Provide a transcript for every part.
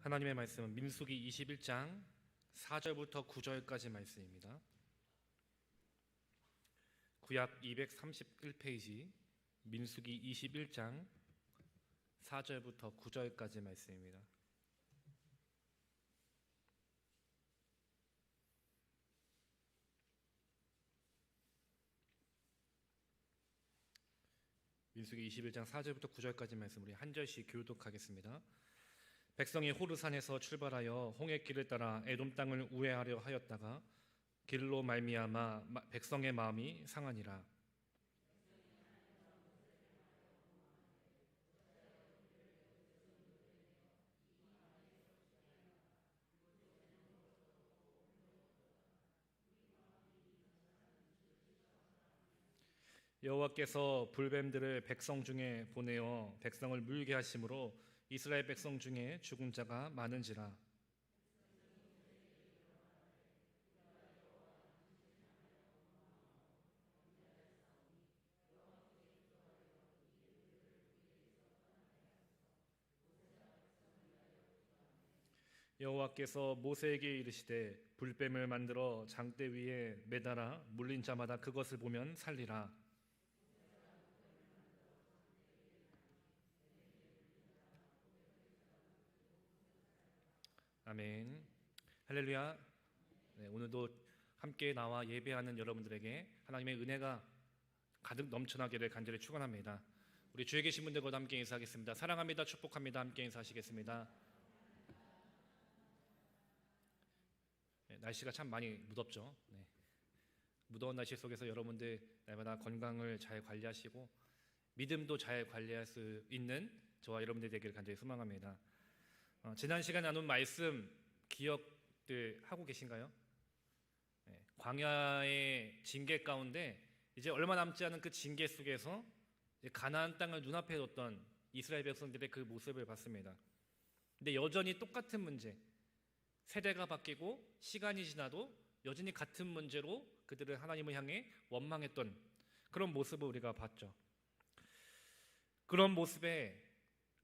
하나님의 말씀은 민수기 21장 4절부터 9절까지 말씀입니다. 구약 231페이지 민수기 21장 4절부터 9절까지 말씀입니다. 민수기 21장 4절부터 9절까지 말씀 우리 한 절씩 교독하겠습니다. 백성이 호르산에서 출발하여 홍해길을 따라 에돔 땅을 우회하려 하였다가 길로 말미암아 백성의 마음이 상하니라. 여호와께서 불뱀들을 백성 중에 보내어 백성을 물게 하심으로 이스라엘 백성 중에 죽은 자가 많은지라. 여호와께서 모세에게 이르시되 불뱀을 만들어 장대 위에 매달아 물린 자마다 그것을 보면 살리라. 아멘. 할렐루야. 오늘도 함께 나와 예배하는 여러분들에게 하나님의 은혜가 가득 넘쳐나기를 간절히 축원합니다. 우리 주에 계신 분들과 함께 인사하겠습니다. 사랑합니다. 축복합니다. 함께 인사하시겠습니다. 날씨가 참 많이 무덥죠. 무더운 날씨 속에서 여러분들 날마다 건강을 잘 관리하시고 믿음도 잘 관리할 수 있는 저와 여러분들 되기를 간절히 소망합니다. 지난 시간에 나눈 말씀 기억들 하고 계신가요? 광야의 징계 가운데 이제 얼마 남지 않은 그 징계 속에서 가나안 땅을 눈앞에 뒀던 이스라엘 백성들의 그 모습을 봤습니다. 근데 여전히 똑같은 문제, 세대가 바뀌고 시간이 지나도 여전히 같은 문제로 그들을 하나님을 향해 원망했던 그런 모습을 우리가 봤죠. 그런 모습에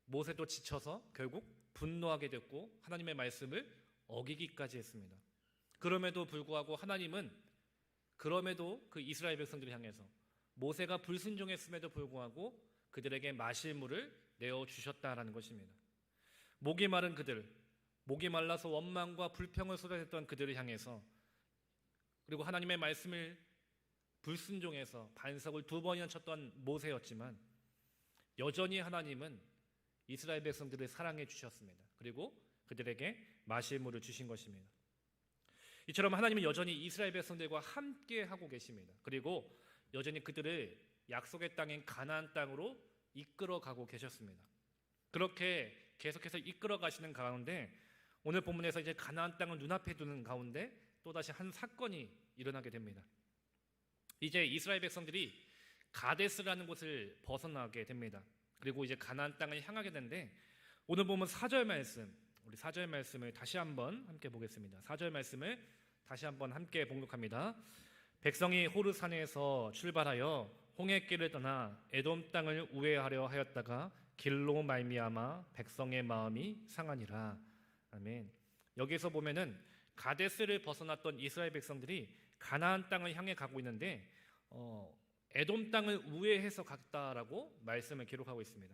모세도 지쳐서 결국 분노하게 됐고 하나님의 말씀을 어기기까지 했습니다. 그럼에도 불구하고 하나님은 그럼에도 그 이스라엘 백성들을 향해서 모세가 불순종했음에도 불구하고 그들에게 마실 물을 내어주셨다라는 것입니다. 목이 마른 그들, 목이 말라서 원망과 불평을 쏟아냈던 그들을 향해서 그리고 하나님의 말씀을 불순종해서 반석을 2번이나 쳤던 모세였지만 여전히 하나님은 이스라엘 백성들을 사랑해 주셨습니다. 그리고 그들에게 마실 물을 주신 것입니다. 이처럼 하나님은 여전히 이스라엘 백성들과 함께 하고 계십니다. 그리고 여전히 그들을 약속의 땅인 가나안 땅으로 이끌어 가고 계셨습니다. 그렇게 계속해서 이끌어 가시는 가운데 오늘 본문에서 이제 가나안 땅을 눈앞에 두는 가운데 또다시 한 사건이 일어나게 됩니다. 이제 이스라엘 백성들이 가데스라는 곳을 벗어나게 됩니다. 그리고 이제 가나안 땅을 향하게 되는데 오늘 보면 4절 말씀, 우리 4절 말씀을 다시 한번 함께 보겠습니다. 4절 말씀을 다시 한번 함께 봉독합니다. 백성이 호르산에서 출발하여 홍해길을 떠나 에돔 땅을 우회하려 하였다가 길로 말미암아 백성의 마음이 상하니라. 아멘. 여기서 보면은 가데스를 벗어났던 이스라엘 백성들이 가나안 땅을 향해 가고 있는데 에돔 땅을 우회해서 갔다라고 말씀을 기록하고 있습니다.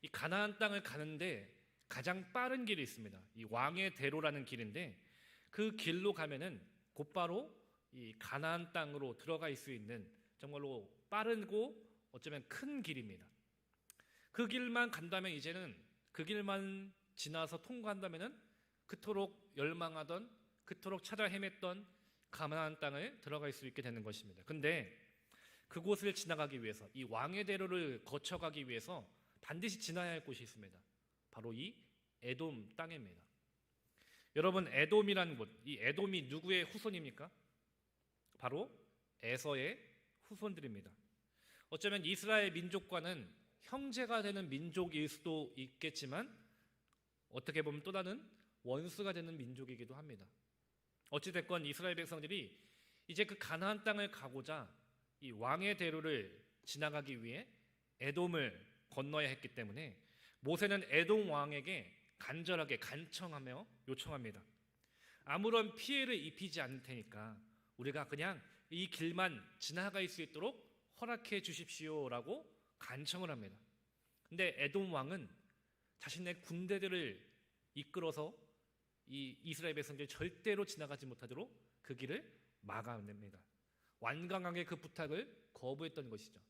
이 가나안 땅을 가는데 가장 빠른 길이 있습니다. 이 왕의 대로라는 길인데 그 길로 가면은 곧바로 이 가나안 땅으로 들어갈 수 있는 정말로 빠르고 어쩌면 큰 길입니다. 그 길만 간다면 이제는 그 길만 지나서 통과한다면은 그토록 열망하던 그토록 찾아 헤맸던 가나안 땅을 들어갈 수 있게 되는 것입니다. 근데 그곳을 지나가기 위해서 이 왕의 대로를 거쳐가기 위해서 반드시 지나야 할 곳이 있습니다. 바로 이 에돔 땅입니다. 여러분, 에돔이라는 곳, 이 에돔이 누구의 후손입니까? 바로 에서의 후손들입니다. 어쩌면 이스라엘 민족과는 형제가 되는 민족일 수도 있겠지만 어떻게 보면 또 다른 원수가 되는 민족이기도 합니다. 어찌됐건 이스라엘 백성들이 이제 그 가나안 땅을 가고자 이 왕의 대로를 지나가기 위해 에돔을 건너야 했기 때문에 모세는 에돔 왕에게 간절하게 간청하며 요청합니다. 아무런 피해를 입히지 않을 테니까 우리가 그냥 이 길만 지나갈 수 있도록 허락해 주십시오라고 간청을 합니다. 근데 에돔 왕은 자신의 군대들을 이끌어서 이 이스라엘 백성들이 절대로 지나가지 못하도록 그 길을 막아냅니다. 완강하게 그 부탁을 거부했던 것이죠.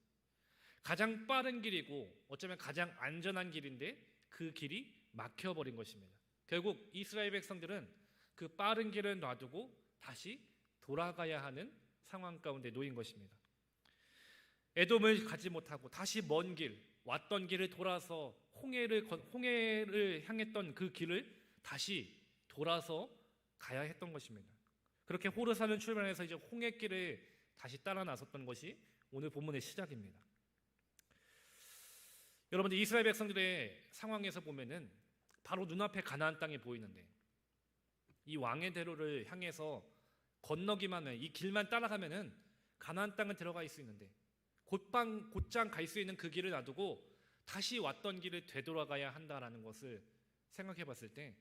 가장 빠른 길이고 어쩌면 가장 안전한 길인데 그 길이 막혀버린 것입니다. 결국 이스라엘 백성들은 그 빠른 길을 놔두고 다시 돌아가야 하는 상황 가운데 놓인 것입니다. 에돔을 가지 못하고 다시 먼 길, 왔던 길을 돌아서 홍해를 향했던 그 길을 다시 돌아서 가야 했던 것입니다. 그렇게 호르산을 출발해서 이제 홍해길을 다시 따라 나섰던 것이 오늘 본문의 시작입니다. 여러분들, 이스라엘 백성들의 상황에서 보면은 바로 눈앞에 가나안 땅이 보이는데 이 왕의 대로를 향해서 건너기만 해, 이 길만 따라가면은 가나안 땅에 들어가 있을 수 있는데 곧장 갈 수 있는 그 길을 놔두고 다시 왔던 길을 되돌아가야 한다라는 것을 생각해 봤을 때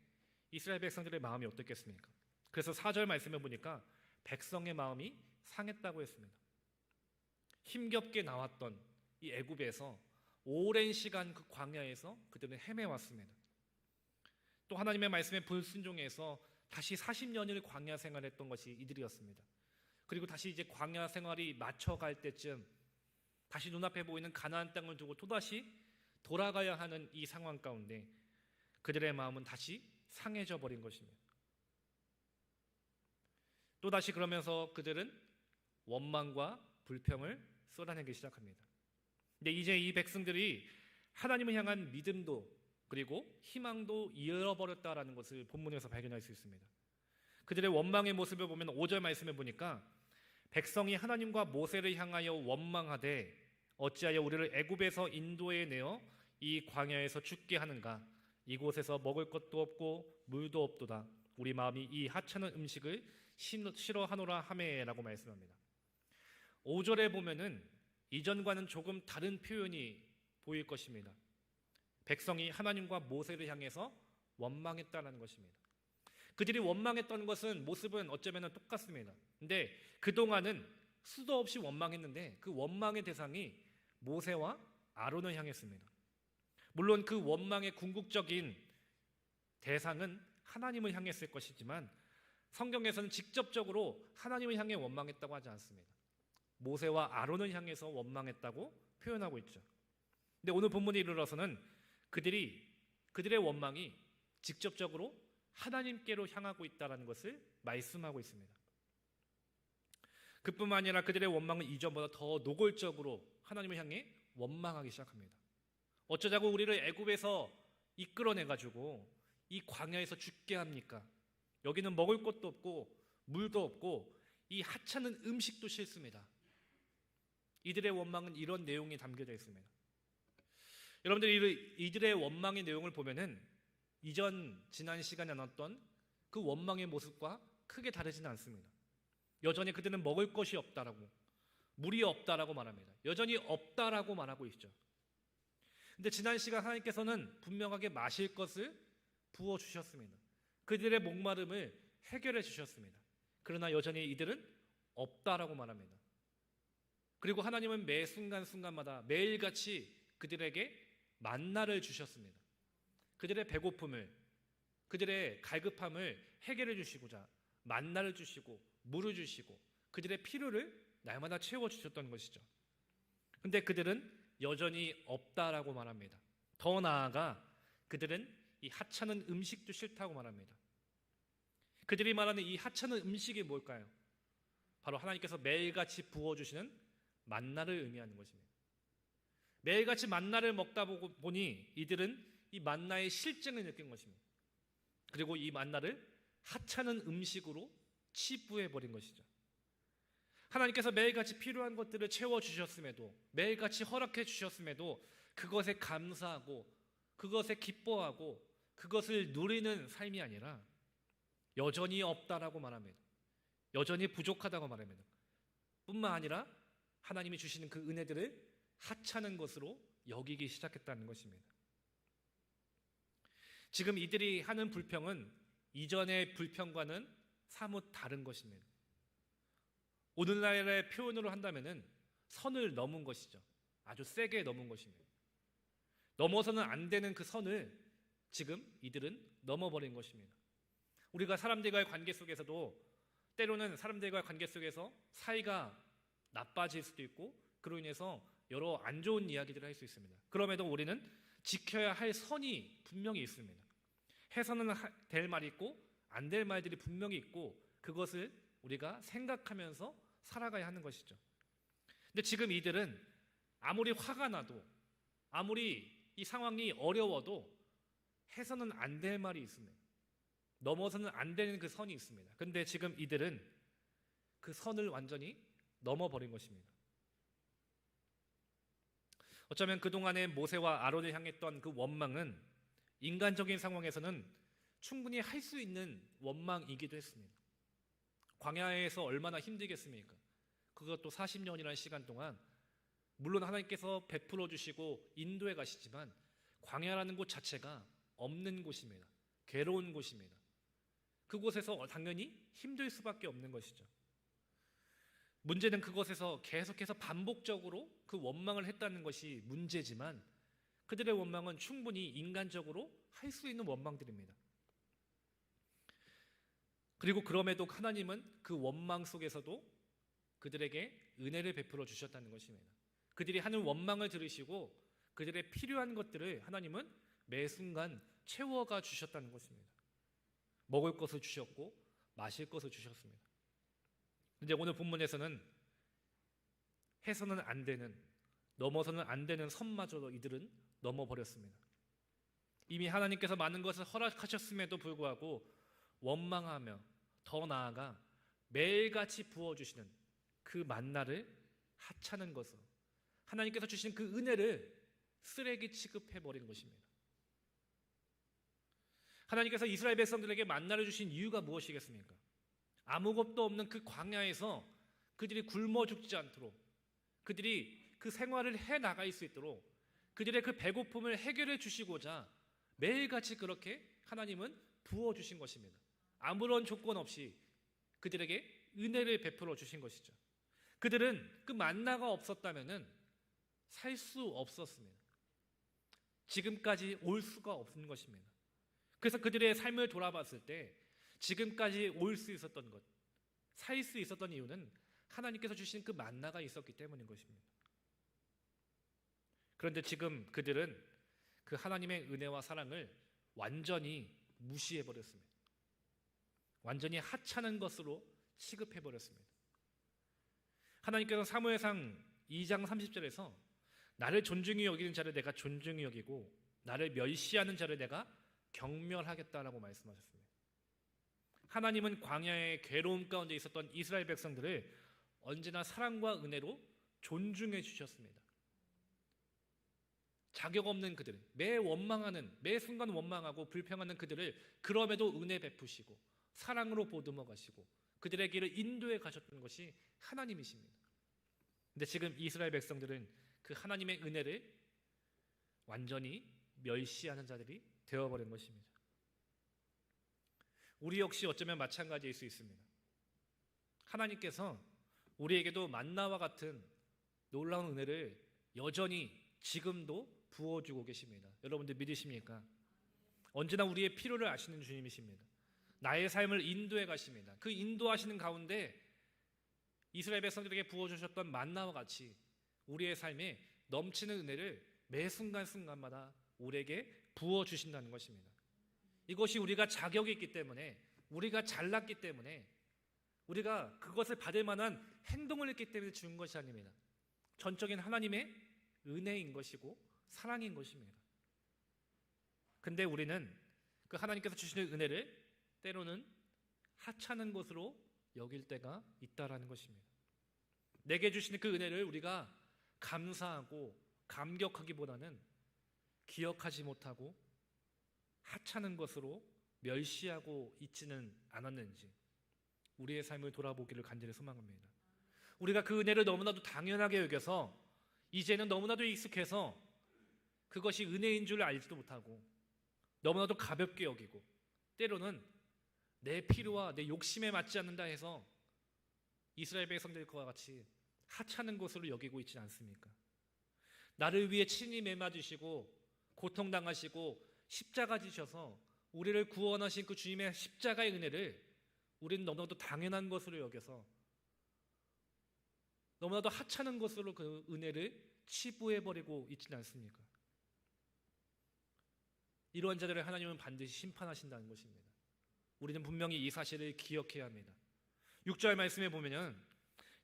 이스라엘 백성들의 마음이 어떻겠습니까? 그래서 4절 말씀에 보니까 백성의 마음이 상했다고 했습니다. 힘겹게 나왔던 이 애굽에서 오랜 시간 그 광야에서 그들은 헤매왔습니다. 또 하나님의 말씀에 불순종해서 다시 40년을 광야 생활했던 것이 이들이었습니다. 그리고 다시 이제 광야 생활이 맞춰갈 때쯤 다시 눈앞에 보이는 가나안 땅을 두고 또다시 돌아가야 하는 이 상황 가운데 그들의 마음은 다시 상해져 버린 것입니다. 또다시 그러면서 그들은 원망과 불평을 쏟아내기 시작합니다. 근데 이제 이 백성들이 하나님을 향한 믿음도 그리고 희망도 잃어버렸다라는 것을 본문에서 발견할 수 있습니다. 그들의 원망의 모습을 보면 5절 말씀에 보니까 백성이 하나님과 모세를 향하여 원망하되 어찌하여 우리를 애굽에서 인도해 내어 이 광야에서 죽게 하는가? 이곳에서 먹을 것도 없고 물도 없도다. 우리 마음이 이 하찮은 음식을 싫어하노라 하매라고 말씀합니다. 5절에 보면은 이전과는 조금 다른 표현이 보일 것입니다. 백성이 하나님과 모세를 향해서 원망했다는 것입니다. 그들이 원망했던 것은 모습은 어쩌면 똑같습니다. 근데 그동안은 수도 없이 원망했는데 그 원망의 대상이 모세와 아론을 향했습니다. 물론 그 원망의 궁극적인 대상은 하나님을 향했을 것이지만 성경에서는 직접적으로 하나님을 향해 원망했다고 하지 않습니다. 모세와 아론을 향해서 원망했다고 표현하고 있죠. 근데 오늘 본문에 이르러서는 그들의 원망이 직접적으로 하나님께로 향하고 있다는 것을 말씀하고 있습니다. 그뿐만 아니라 그들의 원망은 이전보다 더 노골적으로 하나님을 향해 원망하기 시작합니다. 어쩌자고 우리를 애굽에서 이끌어내가지고 이 광야에서 죽게 합니까? 여기는 먹을 것도 없고 물도 없고 이 하찮은 음식도 싫습니다. 이들의 원망은 이런 내용이 담겨져 있습니다. 여러분들, 이들의 원망의 내용을 보면은 지난 시간에 나눴던 그 원망의 모습과 크게 다르지는 않습니다. 여전히 그들은 먹을 것이 없다라고, 물이 없다라고 말합니다. 여전히 없다라고 말하고 있죠. 근데 지난 시간 하나님께서는 분명하게 마실 것을 부어 주셨습니다. 그들의 목마름을 해결해 주셨습니다. 그러나 여전히 이들은 없다라고 말합니다. 그리고 하나님은 매 순간순간마다 매일같이 그들에게 만나를 주셨습니다. 그들의 배고픔을, 그들의 갈급함을 해결해 주시고자 만나를 주시고 물을 주시고 그들의 필요를 날마다 채워주셨던 것이죠. 근데 그들은 여전히 없다라고 말합니다. 더 나아가 그들은 이 하찮은 음식도 싫다고 말합니다. 그들이 말하는 이 하찮은 음식이 뭘까요? 바로 하나님께서 매일같이 부어주시는 만나를 의미하는 것입니다. 매일같이 만나를 먹다 보니 이들은 이 만나의 실증을 느낀 것입니다. 그리고 이 만나를 하찮은 음식으로 치부해버린 것이죠. 하나님께서 매일같이 필요한 것들을 채워주셨음에도, 매일같이 허락해 주셨음에도 그것에 감사하고 그것에 기뻐하고 그것을 누리는 삶이 아니라 여전히 없다라고 말합니다. 여전히 부족하다고 말합니다. 뿐만 아니라 하나님이 주시는 그 은혜들을 하찮은 것으로 여기기 시작했다는 것입니다. 지금 이들이 하는 불평은 이전의 불평과는 사뭇 다른 것입니다. 오늘날의 표현으로 한다면은 선을 넘은 것이죠. 아주 세게 넘은 것입니다. 넘어서는 안 되는 그 선을 지금 이들은 넘어버린 것입니다. 우리가 사람들과의 관계 속에서도 때로는 사람들과의 관계 속에서 사이가 나빠질 수도 있고 그로 인해서 여러 안 좋은 이야기들을 할 수 있습니다. 그럼에도 우리는 지켜야 할 선이 분명히 있습니다. 해서는 될 말이 있고 안 될 말들이 분명히 있고 그것을 우리가 생각하면서 살아가야 하는 것이죠. 근데 지금 이들은 아무리 화가 나도 아무리 이 상황이 어려워도 해서는 안 될 말이 있습니다. 넘어서는 안 되는 그 선이 있습니다. 근데 지금 이들은 그 선을 완전히 넘어버린 것입니다. 어쩌면 그동안의 모세와 아론을 향했던 그 원망은 인간적인 상황에서는 충분히 할 수 있는 원망이기도 했습니다. 광야에서 얼마나 힘들겠습니까? 그것도 40년이라는 시간 동안 물론 하나님께서 베풀어 주시고 인도해 가시지만 광야라는 곳 자체가 없는 곳입니다. 괴로운 곳입니다. 그곳에서 당연히 힘들 수밖에 없는 것이죠. 문제는 그것에서 계속해서 반복적으로 그 원망을 했다는 것이 문제지만 그들의 원망은 충분히 인간적으로 할 수 있는 원망들입니다. 그리고 그럼에도 하나님은 그 원망 속에서도 그들에게 은혜를 베풀어 주셨다는 것입니다. 그들이 하는 원망을 들으시고 그들의 필요한 것들을 하나님은 매 순간 채워가 주셨다는 것입니다. 먹을 것을 주셨고 마실 것을 주셨습니다. 근데 오늘 본문에서는 해서는 안 되는, 넘어서는 안 되는 선마저도 이들은 넘어버렸습니다. 이미 하나님께서 많은 것을 허락하셨음에도 불구하고 원망하며 더 나아가 매일같이 부어주시는 그 만나를 하찮은 것으로 하나님께서 주신 그 은혜를 쓰레기 취급해버린 것입니다. 하나님께서 이스라엘 백성들에게 만나를 주신 이유가 무엇이겠습니까? 아무것도 없는 그 광야에서 그들이 굶어 죽지 않도록 그들이 그 생활을 해나갈 수 있도록 그들의 그 배고픔을 해결해 주시고자 매일같이 그렇게 하나님은 부어주신 것입니다. 아무런 조건 없이 그들에게 은혜를 베풀어 주신 것이죠. 그들은 그 만나가 없었다면 살 수 없었습니다. 지금까지 올 수가 없는 것입니다. 그래서 그들의 삶을 돌아봤을 때 지금까지 올 수 있었던 것, 살 수 있었던 이유는 하나님께서 주신 그 만나가 있었기 때문인 것입니다. 그런데 지금 그들은 그 하나님의 은혜와 사랑을 완전히 무시해버렸습니다. 완전히 하찮은 것으로 취급해버렸습니다. 하나님께서 사무엘상 2장 30절에서 나를 존중히 여기는 자를 내가 존중히 여기고 나를 멸시하는 자를 내가 경멸하겠다라고 말씀하셨습니다. 하나님은 광야의 괴로움 가운데 있었던 이스라엘 백성들을 언제나 사랑과 은혜로 존중해 주셨습니다. 자격 없는 그들, 매 순간 원망하고 불평하는 그들을 그럼에도 은혜 베푸시고 사랑으로 보듬어 가시고 그들의 길을 인도해 가셨던 것이 하나님이십니다. 근데 지금 이스라엘 백성들은 그 하나님의 은혜를 완전히 멸시하는 자들이 되어버린 것입니다. 우리 역시 어쩌면 마찬가지일 수 있습니다. 하나님께서 우리에게도 만나와 같은 놀라운 은혜를 여전히 지금도 부어주고 계십니다. 여러분들 믿으십니까? 언제나 우리의 필요를 아시는 주님이십니다. 나의 삶을 인도해 가십니다. 그 인도하시는 가운데 이스라엘 백성들에게 부어주셨던 만나와 같이 우리의 삶에 넘치는 은혜를 매 순간순간마다 우리에게 부어주신다는 것입니다. 이것이 우리가 자격이 있기 때문에 우리가 잘났기 때문에 우리가 그것을 받을 만한 행동을 했기 때문에 주는 것이 아닙니다. 전적인 하나님의 은혜인 것이고 사랑인 것입니다. 근데 우리는 그 하나님께서 주시는 은혜를 때로는 하찮은 것으로 여길 때가 있다라는 것입니다. 내게 주시는 그 은혜를 우리가 감사하고 감격하기보다는 기억하지 못하고 하찮은 것으로 멸시하고 있지는 않았는지 우리의 삶을 돌아보기를 간절히 소망합니다. 우리가 그 은혜를 너무나도 당연하게 여겨서 이제는 너무나도 익숙해서 그것이 은혜인 줄 알지도 못하고 너무나도 가볍게 여기고 때로는 내 필요와 내 욕심에 맞지 않는다 해서 이스라엘 백성들과 같이 하찮은 것으로 여기고 있지 않습니까? 나를 위해 친히 매맞으시고 고통당하시고 십자가 지셔서 우리를 구원하신 그 주님의 십자가의 은혜를 우리는 너무나도 당연한 것으로 여겨서 너무나도 하찮은 것으로 그 은혜를 치부해버리고 있지는 않습니까? 이러한 자들을 하나님은 반드시 심판하신다는 것입니다. 우리는 분명히 이 사실을 기억해야 합니다. 6절 말씀에 보면은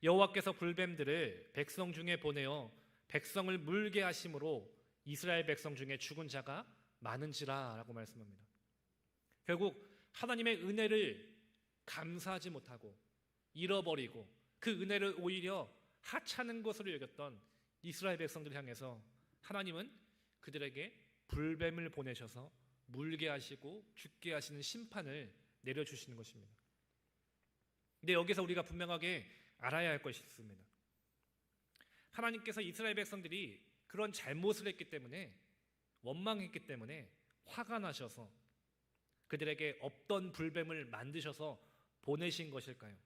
여호와께서 불뱀들을 백성 중에 보내어 백성을 물게 하심으로 이스라엘 백성 중에 죽은 자가 많은지라 라고 말씀합니다. 결국 하나님의 은혜를 감사하지 못하고 잃어버리고 그 은혜를 오히려 하찮은 것으로 여겼던 이스라엘 백성들을 향해서 하나님은 그들에게 불뱀을 보내셔서 물게 하시고 죽게 하시는 심판을 내려주시는 것입니다. 근데 여기서 우리가 분명하게 알아야 할 것이 있습니다. 하나님께서 이스라엘 백성들이 그런 잘못을 했기 때문에 원망했기 때문에 화가 나셔서 그들에게 없던 불뱀을 만드셔서 보내신 것일까요?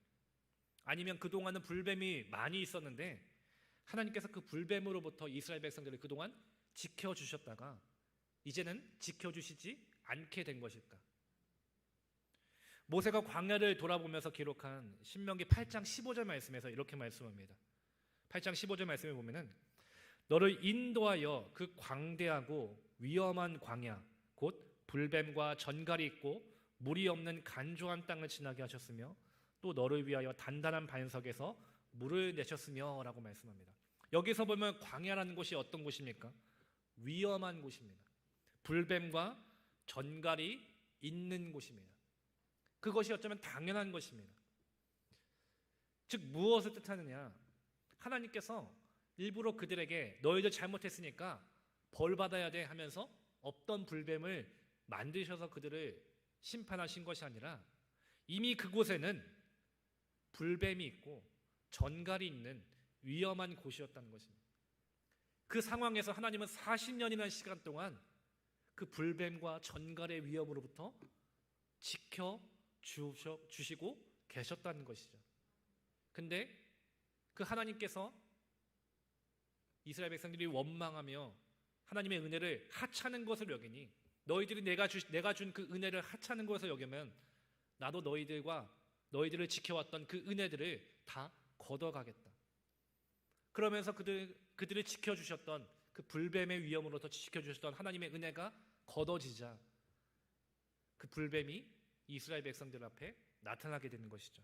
아니면 그동안은 불뱀이 많이 있었는데 하나님께서 그 불뱀으로부터 이스라엘 백성들을 그동안 지켜주셨다가 이제는 지켜주시지 않게 된 것일까? 모세가 광야를 돌아보면서 기록한 신명기 8장 15절 말씀에서 이렇게 말씀합니다. 8장 15절 말씀에 보면은 너를 인도하여 그 광대하고 위험한 광야 곧 불뱀과 전갈이 있고 물이 없는 간조한 땅을 지나게 하셨으며 또 너를 위하여 단단한 반석에서 물을 내셨으며 라고 말씀합니다. 여기서 보면 광야라는 곳이 어떤 곳입니까? 위험한 곳입니다. 불뱀과 전갈이 있는 곳입니다. 그것이 어쩌면 당연한 것입니다. 즉 무엇을 뜻하느냐? 하나님께서 일부러 그들에게 너희들 잘못했으니까 벌 받아야 돼 하면서 없던 불뱀을 만드셔서 그들을 심판하신 것이 아니라 이미 그곳에는 불뱀이 있고 전갈이 있는 위험한 곳이었다는 것입니다. 그 상황에서 하나님은 40년이라는 시간 동안 그 불뱀과 전갈의 위협으로부터 지켜주시고 계셨다는 것이죠. 근데 그 하나님께서 이스라엘 백성들이 원망하며 하나님의 은혜를 하찮은 것을 여기니 너희들이 내가 준 그 은혜를 하찮은 것을 여기면 나도 너희들을 지켜왔던 그 은혜들을 다 걷어가겠다. 그러면서 그들을 지켜주셨던 그 불뱀의 위험으로부터 지켜주셨던 하나님의 은혜가 걷어지자 그 불뱀이 이스라엘 백성들 앞에 나타나게 되는 것이죠.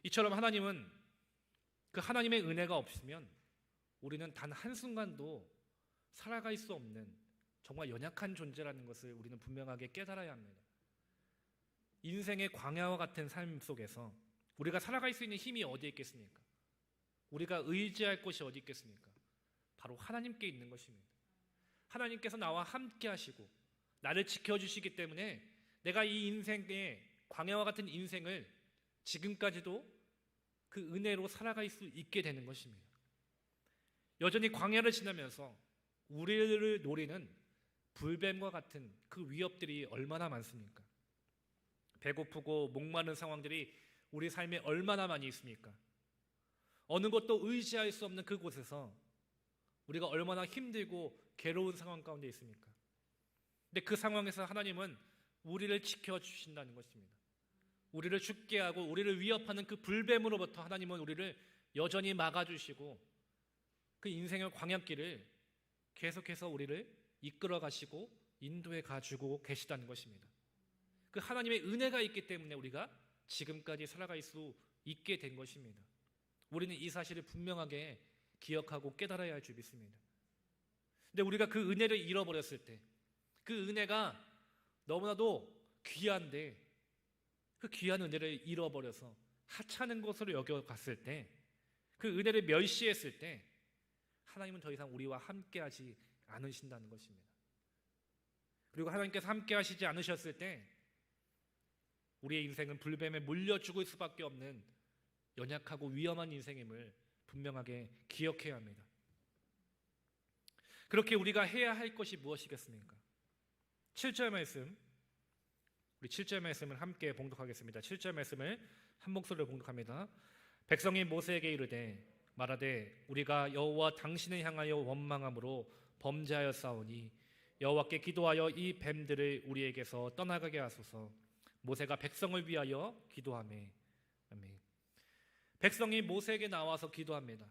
이처럼 하나님은 그 하나님의 은혜가 없으면 우리는 단 한순간도 살아갈 수 없는 정말 연약한 존재라는 것을 우리는 분명하게 깨달아야 합니다. 인생의 광야와 같은 삶 속에서 우리가 살아갈 수 있는 힘이 어디에 있겠습니까? 우리가 의지할 곳이 어디 있겠습니까? 바로 하나님께 있는 것입니다. 하나님께서 나와 함께 하시고 나를 지켜주시기 때문에 내가 이 인생의 광야와 같은 인생을 지금까지도 그 은혜로 살아갈 수 있게 되는 것입니다. 여전히 광야를 지나면서 우리를 노리는 불뱀과 같은 그 위협들이 얼마나 많습니까? 배고프고 목마른 상황들이 우리 삶에 얼마나 많이 있습니까? 어느 것도 의지할 수 없는 그곳에서 우리가 얼마나 힘들고 괴로운 상황 가운데 있습니까? 근데 그 상황에서 하나님은 우리를 지켜주신다는 것입니다. 우리를 죽게 하고 우리를 위협하는 그 불뱀으로부터 하나님은 우리를 여전히 막아주시고 그 인생의 광야길을 계속해서 우리를 이끌어 가시고 인도해 가지고 계시다는 것입니다. 그 하나님의 은혜가 있기 때문에 우리가 지금까지 살아갈 수 있게 된 것입니다. 우리는 이 사실을 분명하게 기억하고 깨달아야 할 줄 믿습니다. 근데 우리가 그 은혜를 잃어버렸을 때, 그 은혜가 너무나도 귀한데 그 귀한 은혜를 잃어버려서 하찮은 것으로 여겨갔을 때, 그 은혜를 멸시했을 때 하나님은 더 이상 우리와 함께하지 않으신다는 것입니다. 그리고 하나님께서 함께하시지 않으셨을 때 우리의 인생은 불뱀에 물려 죽을 수밖에 없는 연약하고 위험한 인생임을 분명하게 기억해야 합니다. 그렇게 우리가 해야 할 것이 무엇이겠습니까? 7절 말씀, 우리 7절 말씀을 함께 봉독하겠습니다. 7절 말씀을 한 목소리로 봉독합니다. 백성이 모세에게 이르되 말하되 우리가 여호와 당신을 향하여 원망함으로 범죄하였사오니 여호와께 기도하여 이 뱀들을 우리에게서 떠나가게 하소서. 모세가 백성을 위하여 기도하매. 아멘. 백성이 모세에게 나와서 기도합니다.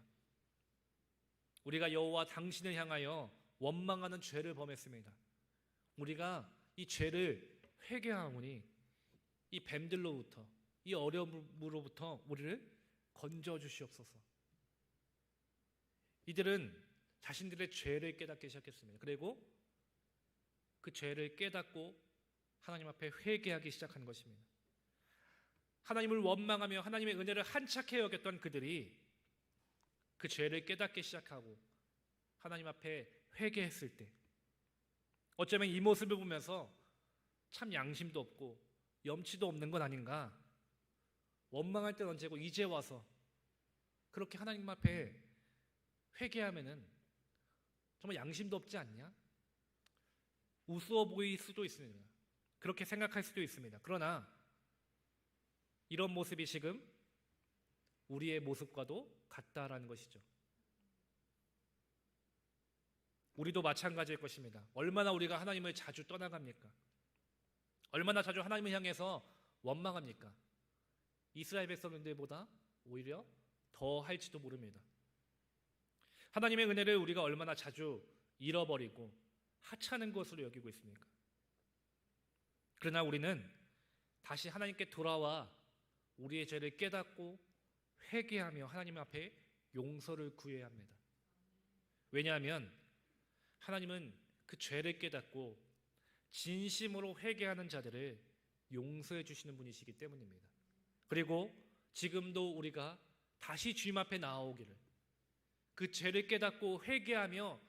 우리가 여호와 당신을 향하여 원망하는 죄를 범했습니다. 우리가 이 죄를 회개하오니 이 뱀들로부터, 이 어려움으로부터 우리를 건져 주시옵소서. 이들은 자신들의 죄를 깨닫기 시작했습니다. 그리고 그 죄를 깨닫고 하나님 앞에 회개하기 시작한 것입니다. 하나님을 원망하며 하나님의 은혜를 한착해 여겼던 그들이 그 죄를 깨닫기 시작하고 하나님 앞에 회개했을 때, 어쩌면 이 모습을 보면서 참 양심도 없고 염치도 없는 건 아닌가, 원망할 땐 언제고 이제 와서 그렇게 하나님 앞에 회개하면은 정말 양심도 없지 않냐? 우스워 보일 수도 있습니다. 그렇게 생각할 수도 있습니다. 그러나 이런 모습이 지금 우리의 모습과도 같다라는 것이죠. 우리도 마찬가지일 것입니다. 얼마나 우리가 하나님을 자주 떠나갑니까? 얼마나 자주 하나님을 향해서 원망합니까? 이스라엘 백성들보다 오히려 더 할지도 모릅니다. 하나님의 은혜를 우리가 얼마나 자주 잃어버리고 하찮은 것으로 여기고 있습니까? 그러나 우리는 다시 하나님께 돌아와 우리의 죄를 깨닫고 회개하며 하나님 앞에 용서를 구해야 합니다. 왜냐하면 하나님은 그 죄를 깨닫고 진심으로 회개하는 자들을 용서해 주시는 분이시기 때문입니다. 그리고 지금도 우리가 다시 주님 앞에 나아오기를, 그 죄를 깨닫고 회개하며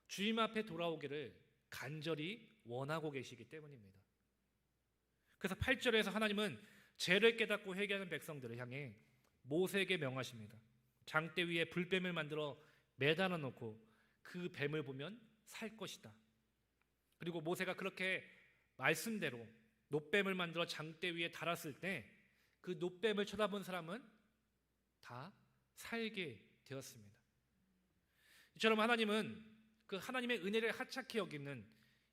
주님 앞에 돌아오기를 간절히 원하고 계시기 때문입니다. 그래서 8절에서 하나님은 죄를 깨닫고 회개하는 백성들을 향해 모세에게 명하십니다. 장대 위에 불뱀을 만들어 매달아 놓고 그 뱀을 보면 살 것이다. 그리고 모세가 그렇게 말씀대로 놋뱀을 만들어 장대 위에 달았을 때 그 놋뱀을 쳐다본 사람은 다 살게 되었습니다. 이처럼 하나님은 그 하나님의 은혜를 하찮게 여기는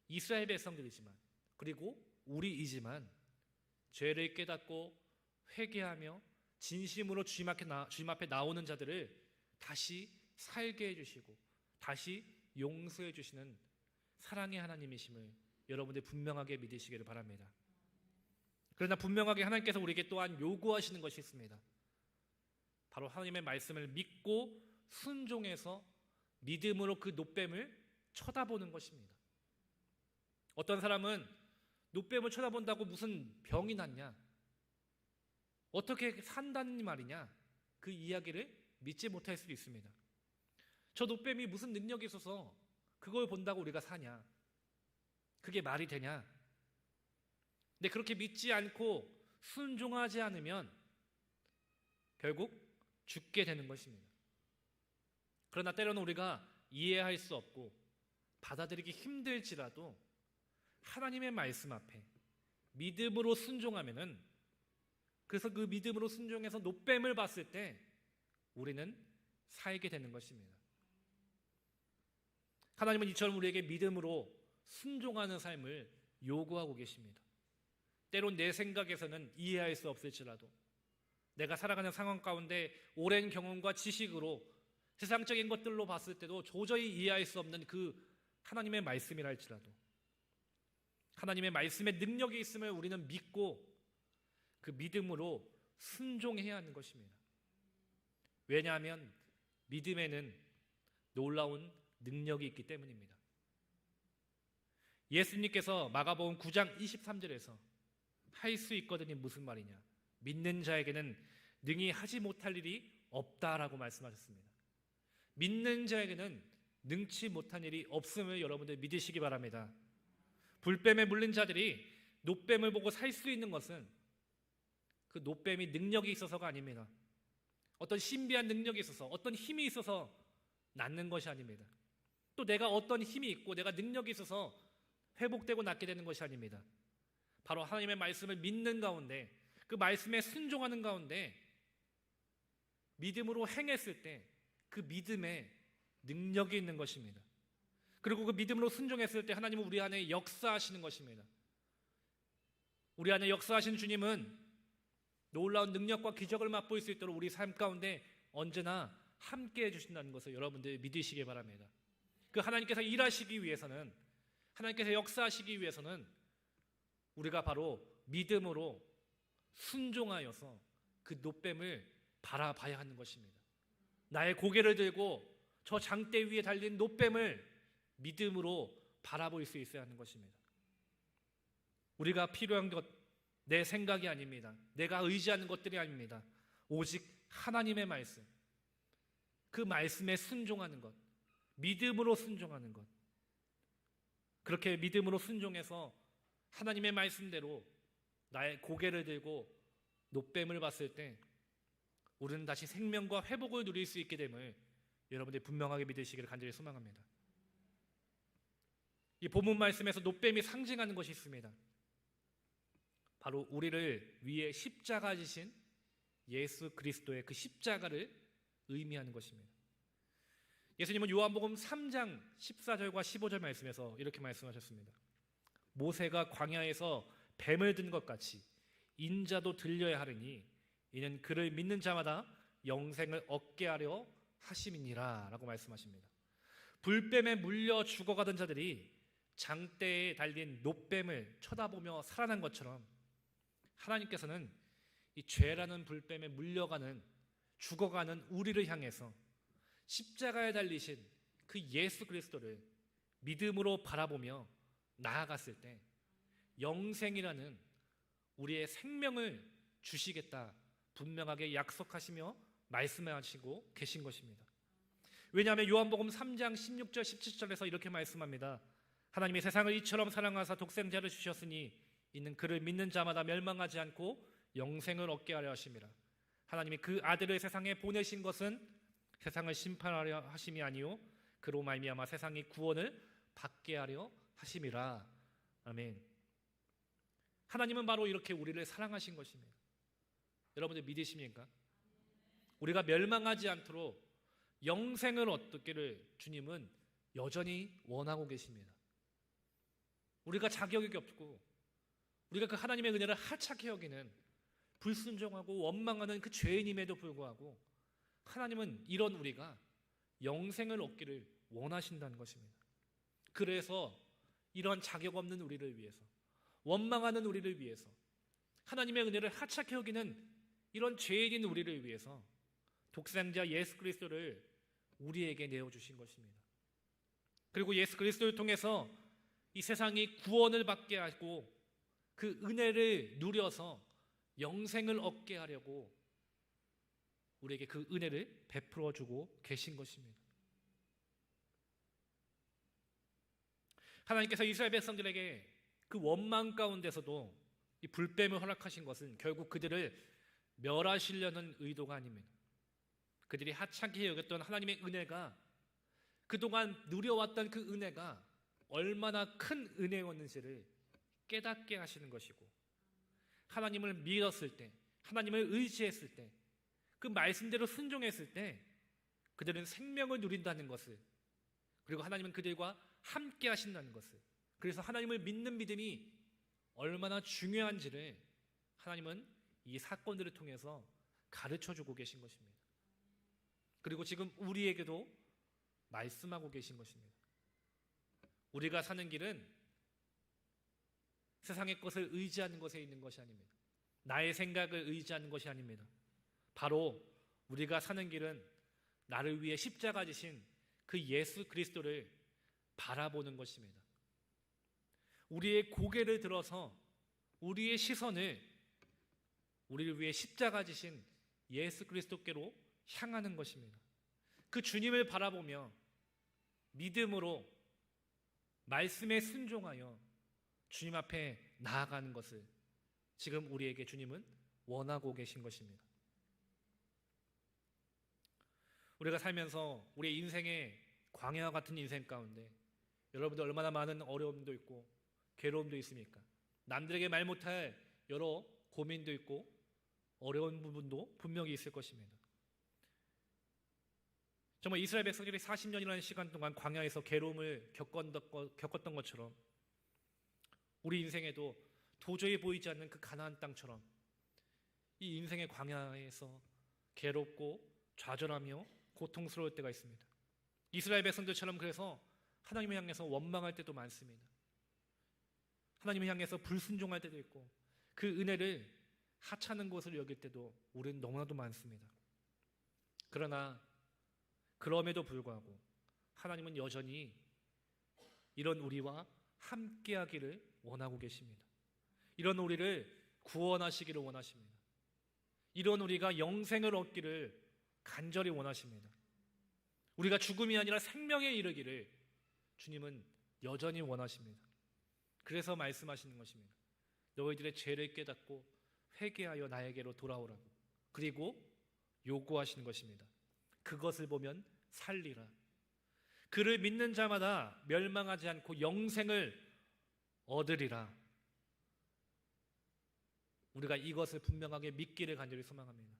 이스라엘 백성들이지만, 그리고 우리이지만 죄를 깨닫고 회개하며 진심으로 주님 앞에 나오는 자들을 다시 살게 해주시고 다시 용서해 주시는 사랑의 하나님이심을 여러분들 분명하게 믿으시기를 바랍니다. 그러나 분명하게 하나님께서 우리에게 또한 요구하시는 것이 있습니다. 바로 하나님의 말씀을 믿고 순종해서 믿음으로 그 놋뱀을 쳐다보는 것입니다. 어떤 사람은 놋뱀을 쳐다본다고 무슨 병이 났냐, 어떻게 산다는 말이냐, 그 이야기를 믿지 못할 수도 있습니다. 저 놋뱀이 무슨 능력이 있어서 그걸 본다고 우리가 사냐, 그게 말이 되냐. 근데 그렇게 믿지 않고 순종하지 않으면 결국 죽게 되는 것입니다. 그러나 때로는 우리가 이해할 수 없고 받아들이기 힘들지라도 하나님의 말씀 앞에 믿음으로 순종하면은, 그래서 그 믿음으로 순종해서 놋뱀을 봤을 때 우리는 살게 되는 것입니다. 하나님은 이처럼 우리에게 믿음으로 순종하는 삶을 요구하고 계십니다. 때론 내 생각에서는 이해할 수 없을지라도, 내가 살아가는 상황 가운데 오랜 경험과 지식으로 세상적인 것들로 봤을 때도 도저히 이해할 수 없는 그 하나님의 말씀이라 할지라도 하나님의 말씀에 능력이 있음을 우리는 믿고 그 믿음으로 순종해야 하는 것입니다. 왜냐하면 믿음에는 놀라운 능력이 있기 때문입니다. 예수님께서 마가복음 9장 23절에서 할 수 있거든이 무슨 말이냐, 믿는 자에게는 능히 하지 못할 일이 없다라고 말씀하셨습니다. 믿는 자에게는 능치 못한 일이 없음을 여러분들 믿으시기 바랍니다. 불뱀에 물린 자들이 놋뱀을 보고 살 수 있는 것은 그 놋뱀이 능력이 있어서가 아닙니다. 어떤 신비한 능력이 있어서, 어떤 힘이 있어서 낫는 것이 아닙니다. 또 내가 어떤 힘이 있고 내가 능력이 있어서 회복되고 낫게 되는 것이 아닙니다. 바로 하나님의 말씀을 믿는 가운데, 그 말씀에 순종하는 가운데 믿음으로 행했을 때 그 믿음에 능력이 있는 것입니다. 그리고 그 믿음으로 순종했을 때 하나님은 우리 안에 역사하시는 것입니다. 우리 안에 역사하신 주님은 놀라운 능력과 기적을 맛볼 수 있도록 우리 삶 가운데 언제나 함께 해주신다는 것을 여러분들 믿으시기 바랍니다. 그 하나님께서 일하시기 위해서는, 하나님께서 역사하시기 위해서는 우리가 바로 믿음으로 순종하여서 그 노뱀을 바라봐야 하는 것입니다. 나의 고개를 들고 저 장대 위에 달린 노뱀을 믿음으로 바라볼 수 있어야 하는 것입니다. 우리가 필요한 것, 내 생각이 아닙니다. 내가 의지하는 것들이 아닙니다. 오직 하나님의 말씀, 그 말씀에 순종하는 것, 믿음으로 순종하는 것. 그렇게 믿음으로 순종해서 하나님의 말씀대로 나의 고개를 들고 노뱀을 봤을 때 우리는 다시 생명과 회복을 누릴 수 있게 됨을 여러분들이 분명하게 믿으시기를 간절히 소망합니다. 이 본문 말씀에서 노뱀이 상징하는 것이 있습니다. 바로 우리를 위해 십자가 지신 예수 그리스도의 그 십자가를 의미하는 것입니다. 예수님은 요한복음 3장 14절과 15절 말씀에서 이렇게 말씀하셨습니다. 모세가 광야에서 뱀을 든 것 같이 인자도 들려야 하리니 이는 그를 믿는 자마다 영생을 얻게 하려 하심이니라 라고 말씀하십니다. 불뱀에 물려 죽어가던 자들이 장대에 달린 노뱀을 쳐다보며 살아난 것처럼 하나님께서는 이 죄라는 불뱀에 물려가는, 죽어가는 우리를 향해서 십자가에 달리신 그 예수 그리스도를 믿음으로 바라보며 나아갔을 때 영생이라는 우리의 생명을 주시겠다 분명하게 약속하시며 말씀하시고 계신 것입니다. 왜냐하면 요한복음 3장 16절 17절에서 이렇게 말씀합니다. 하나님이 세상을 이처럼 사랑하사 독생자를 주셨으니 이는 그를 믿는 자마다 멸망하지 않고 영생을 얻게 하려 하심이라. 하나님이 그 아들을 세상에 보내신 것은 세상을 심판하려 하심이 아니요 그로 말미암아 세상이 구원을 받게 하려 하심이라. 아멘. 하나님은 바로 이렇게 우리를 사랑하신 것입니다. 여러분들 믿으십니까? 우리가 멸망하지 않도록 영생을 얻기를 주님은 여전히 원하고 계십니다. 우리가 자격이 없고 우리가 그 하나님의 은혜를 하찮게 여기는 불순종하고 원망하는 그 죄인임에도 불구하고 하나님은 이런 우리가 영생을 얻기를 원하신다는 것입니다. 그래서 이런 자격 없는 우리를 위해서, 원망하는 우리를 위해서, 하나님의 은혜를 하찮게 여기는 이런 죄인인 우리를 위해서 독생자 예수 그리스도를 우리에게 내어주신 것입니다. 그리고 예수 그리스도를 통해서 이 세상이 구원을 받게 하고 그 은혜를 누려서 영생을 얻게 하려고 우리에게 그 은혜를 베풀어 주고 계신 것입니다. 하나님께서 이스라엘 백성들에게 그 원망 가운데서도 이 불뱀을 허락하신 것은 결국 그들을 멸하시려는 의도가 아닙니다. 그들이 하찮게 여겼던 하나님의 은혜가, 그동안 누려왔던 그 은혜가 얼마나 큰 은혜였는지를 깨닫게 하시는 것이고, 하나님을 믿었을 때, 하나님을 의지했을 때, 그 말씀대로 순종했을 때 그들은 생명을 누린다는 것을, 그리고 하나님은 그들과 함께 하신다는 것을, 그래서 하나님을 믿는 믿음이 얼마나 중요한지를 하나님은 이 사건들을 통해서 가르쳐주고 계신 것입니다. 그리고 지금 우리에게도 말씀하고 계신 것입니다. 우리가 사는 길은 세상의 것을 의지하는 것에 있는 것이 아닙니다. 나의 생각을 의지하는 것이 아닙니다. 바로 우리가 사는 길은 나를 위해 십자가 지신 그 예수 그리스도를 바라보는 것입니다. 우리의 고개를 들어서 우리의 시선을 우리를 위해 십자가 지신 예수 그리스도께로 향하는 것입니다. 그 주님을 바라보며 믿음으로 말씀에 순종하여 주님 앞에 나아가는 것을 지금 우리에게 주님은 원하고 계신 것입니다. 우리가 살면서 우리의 인생에 광야와 같은 인생 가운데 여러분들 얼마나 많은 어려움도 있고 괴로움도 있습니까? 남들에게 말 못할 여러 고민도 있고 어려운 부분도 분명히 있을 것입니다. 정말 이스라엘 백성들이 40년이라는 시간 동안 광야에서 괴로움을 겪었던 것처럼 우리 인생에도 도저히 보이지 않는 그 가나안 땅처럼 이 인생의 광야에서 괴롭고 좌절하며 고통스러울 때가 있습니다. 이스라엘 백성들처럼 그래서 하나님을 향해서 원망할 때도 많습니다. 하나님을 향해서 불순종할 때도 있고 그 은혜를 하찮은 것으로 여길 때도 우리는 너무나도 많습니다. 그러나 그럼에도 불구하고 하나님은 여전히 이런 우리와 함께하기를 원하고 계십니다. 이런 우리를 구원하시기를 원하십니다. 이런 우리가 영생을 얻기를 간절히 원하십니다. 우리가 죽음이 아니라 생명에 이르기를 주님은 여전히 원하십니다. 그래서 말씀하시는 것입니다. 너희들의 죄를 깨닫고 회개하여 나에게로 돌아오라고. 그리고 요구하시는 것입니다. 그것을 보면 살리라. 그를 믿는 자마다 멸망하지 않고 영생을 얻으리라. 우리가 이것을 분명하게 믿기를 간절히 소망합니다.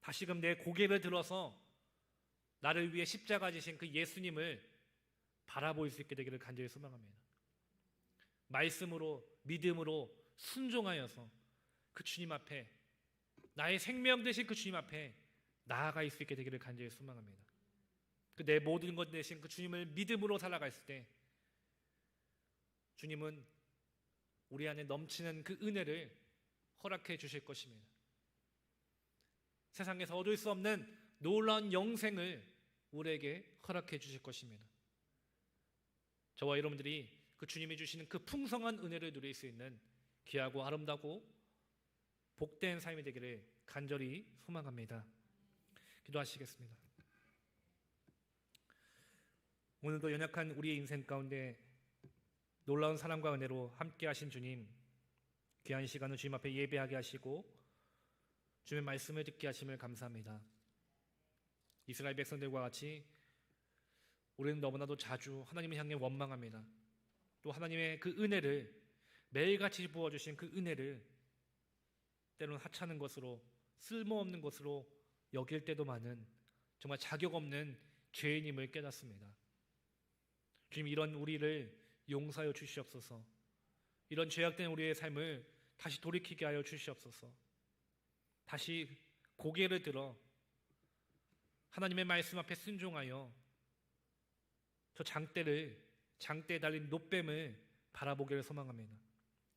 다시금 내 고개를 들어서 나를 위해 십자가 지신 그 예수님을 바라볼 수 있게 되기를 간절히 소망합니다. 말씀으로 믿음으로 순종하여서 그 주님 앞에 나의 생명 되신 그 주님 앞에 나아갈 수 있게 되기를 간절히 소망합니다. 그 내 모든 것 대신 그 주님을 믿음으로 살아갔을 때 주님은 우리 안에 넘치는 그 은혜를 허락해 주실 것입니다. 세상에서 얻을 수 없는 놀라운 영생을 우리에게 허락해 주실 것입니다. 저와 여러분들이 그 주님이 주시는 그 풍성한 은혜를 누릴 수 있는 귀하고 아름다고 복된 삶이 되기를 간절히 소망합니다. 기도하시겠습니다. 오늘도 연약한 우리의 인생 가운데 놀라운 사랑과 은혜로 함께 하신 주님, 귀한 시간을 주님 앞에 예배하게 하시고 주님의 말씀을 듣게 하심을 감사합니다. 이스라엘 백성들과 같이 우리는 너무나도 자주 하나님을 향해 원망합니다. 또 하나님의 그 은혜를 매일같이 부어주신 그 은혜를 때로는 하찮은 것으로 쓸모없는 것으로 여길 때도 많은 정말 자격 없는 죄인임을 깨닫습니다. 주님, 이런 우리를 용서하여 주시옵소서. 이런 죄악된 우리의 삶을 다시 돌이키게 하여 주시옵소서. 다시 고개를 들어 하나님의 말씀 앞에 순종하여 저 장대에 달린 놋뱀을 바라보기를 소망합니다.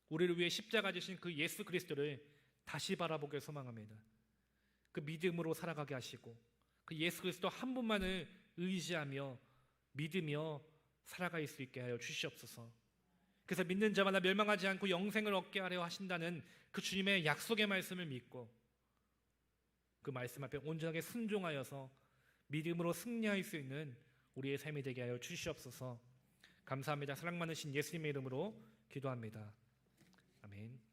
우리를 위해 십자가 지신 그 예수 그리스도를 다시 바라보기를 소망합니다. 그 믿음으로 살아가게 하시고 그 예수 그리스도 한 분만을 의지하며 믿으며 살아갈 수 있게 하여 주시옵소서. 그래서 믿는 자마다 멸망하지 않고 영생을 얻게 하려 하신다는 그 주님의 약속의 말씀을 믿고 그 말씀 앞에 온전하게 순종하여서 믿음으로 승리할 수 있는 우리의 삶이 되게 하여 주시옵소서. 감사합니다. 사랑 많으신 예수님의 이름으로 기도합니다. 아멘.